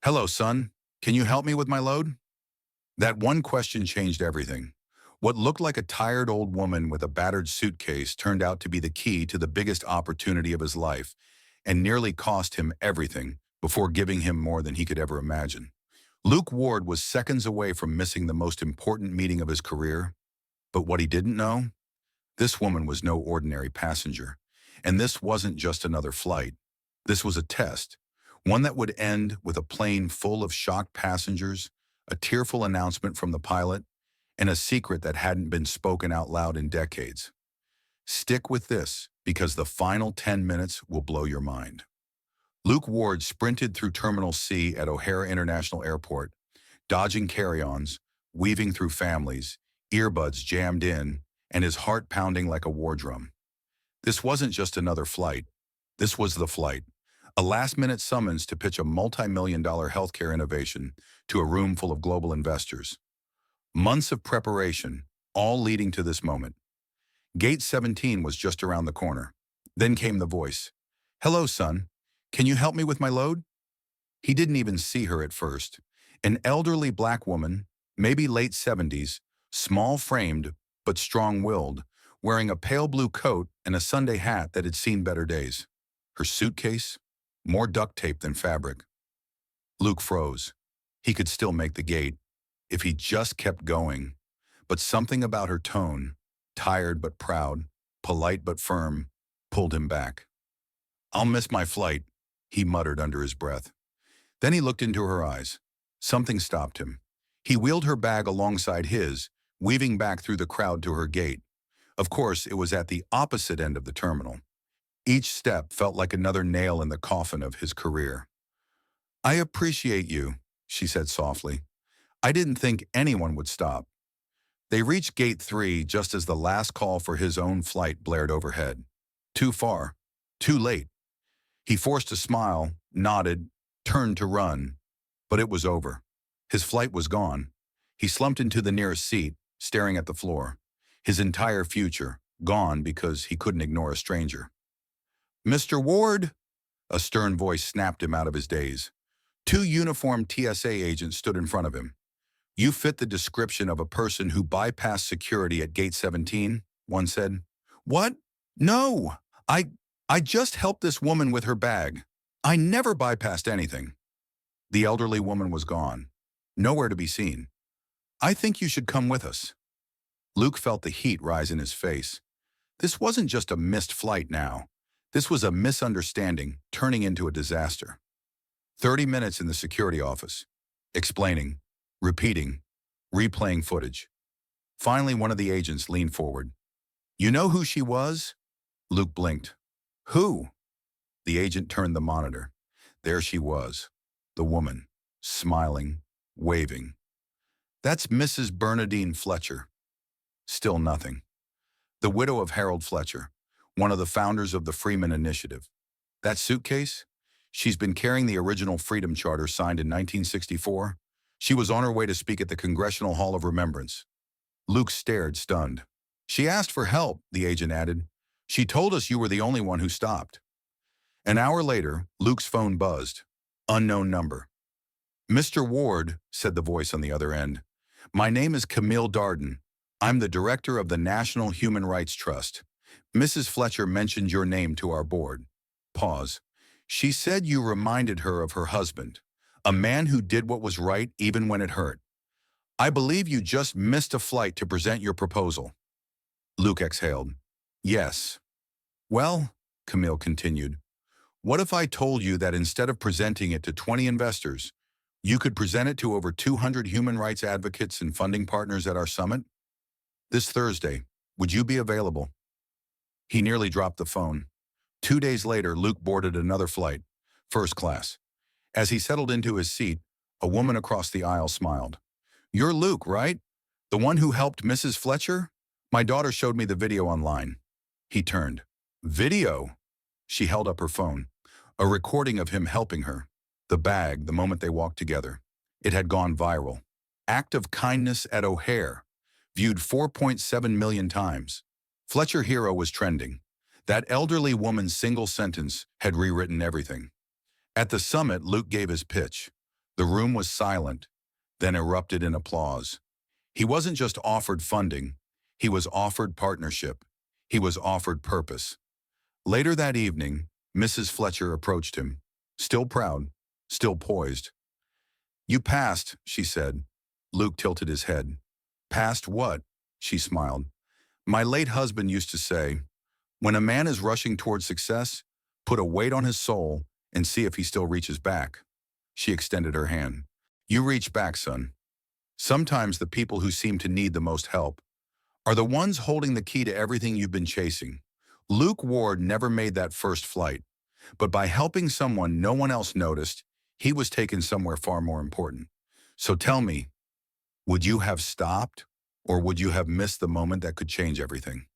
Hello, son. Can you help me with my load? That one question changed everything. What looked like a tired old woman with a battered suitcase turned out to be the key to the biggest opportunity of his life and nearly cost him everything before giving him more than he could ever imagine. Luke Ward was seconds away from missing the most important meeting of his career, but what he didn't know? This woman was no ordinary passenger, and this wasn't just another flight. This was a test, one that would end with a plane full of shocked passengers, a tearful announcement from the pilot, and a secret that hadn't been spoken out loud in decades. Stick with this, because the final 10 minutes will blow your mind. Luke Ward sprinted through Terminal C at O'Hare International Airport, dodging carry-ons, weaving through families, earbuds jammed in, and his heart pounding like a war drum. This wasn't just another flight. This was the flight. A last-minute summons to pitch a multi-million-dollar healthcare innovation to a room full of global investors. Months of preparation, all leading to this moment. Gate 17 was just around the corner. Then came the voice. "Hello, son. Can you help me with my load?" He didn't even see her at first. An elderly black woman, maybe late 70s, small-framed but strong-willed, wearing a pale blue coat and a Sunday hat that had seen better days. Her suitcase? More duct tape than fabric. Luke froze. He could still make the gate, if he just kept going. But something about her tone, tired but proud, polite but firm, pulled him back. "I'll miss my flight," he muttered under his breath. Then he looked into her eyes. Something stopped him. He wheeled her bag alongside his, weaving back through the crowd to her gate. Of course, it was at the opposite end of the terminal. Each step felt like another nail in the coffin of his career. "I appreciate you," she said softly. "I didn't think anyone would stop." They reached Gate 3 just as the last call for his own flight blared overhead. Too far. Too late. He forced a smile, nodded, turned to run. But it was over. His flight was gone. He slumped into the nearest seat, staring at the floor. His entire future, gone because he couldn't ignore a stranger. "Mr. Ward!" A stern voice snapped him out of his daze. Two uniformed TSA agents stood in front of him. "You fit the description of a person who bypassed security at Gate 17, one said. "What? No! I just helped this woman with her bag. I never bypassed anything." The elderly woman was gone. Nowhere to be seen. "I think you should come with us." Luke felt the heat rise in his face. This wasn't just a missed flight now. This was a misunderstanding turning into a disaster. 30 minutes in the security office, explaining, repeating, replaying footage. Finally, one of the agents leaned forward. "You know who she was?" Luke blinked. "Who?" The agent turned the monitor. There she was, the woman, smiling, waving. "That's Mrs. Bernadine Fletcher." Still nothing. The widow of Harold Fletcher, one of the founders of the Freeman Initiative. That suitcase? She's been carrying the original Freedom Charter signed in 1964. She was on her way to speak at the Congressional Hall of Remembrance. Luke stared, stunned. "She asked for help," the agent added. "She told us you were the only one who stopped." An hour later, Luke's phone buzzed. Unknown number. "Mr. Ward," said the voice on the other end. "My name is Camille Darden. I'm the director of the National Human Rights Trust. Mrs. Fletcher mentioned your name to our board." Pause. "She said you reminded her of her husband, a man who did what was right even when it hurt. I believe you just missed a flight to present your proposal." Luke exhaled. "Yes." "Well," Camille continued, "what if I told you that instead of presenting it to 20 investors, you could present it to over 200 human rights advocates and funding partners at our summit? This Thursday, would you be available?" He nearly dropped the phone. 2 days later, Luke boarded another flight, first class. As he settled into his seat, a woman across the aisle smiled. "You're Luke, right? The one who helped Mrs. Fletcher? My daughter showed me the video online." He turned. "Video?" She held up her phone. A recording of him helping her. The bag, the moment they walked together. It had gone viral. "Act of kindness at O'Hare," viewed 4.7 million times. Fletcher Hero was trending. That elderly woman's single sentence had rewritten everything. At the summit, Luke gave his pitch. The room was silent, then erupted in applause. He wasn't just offered funding, he was offered partnership. He was offered purpose. Later that evening, Mrs. Fletcher approached him, still proud, still poised. "You passed," she said. Luke tilted his head. "Passed what?" She smiled. "My late husband used to say, when a man is rushing towards success, put a weight on his soul and see if he still reaches back." She extended her hand. "You reach back, son. Sometimes the people who seem to need the most help are the ones holding the key to everything you've been chasing." Luke Ward never made that first flight, but by helping someone no one else noticed, he was taken somewhere far more important. So tell me, would you have stopped, or would you have missed the moment that could change everything?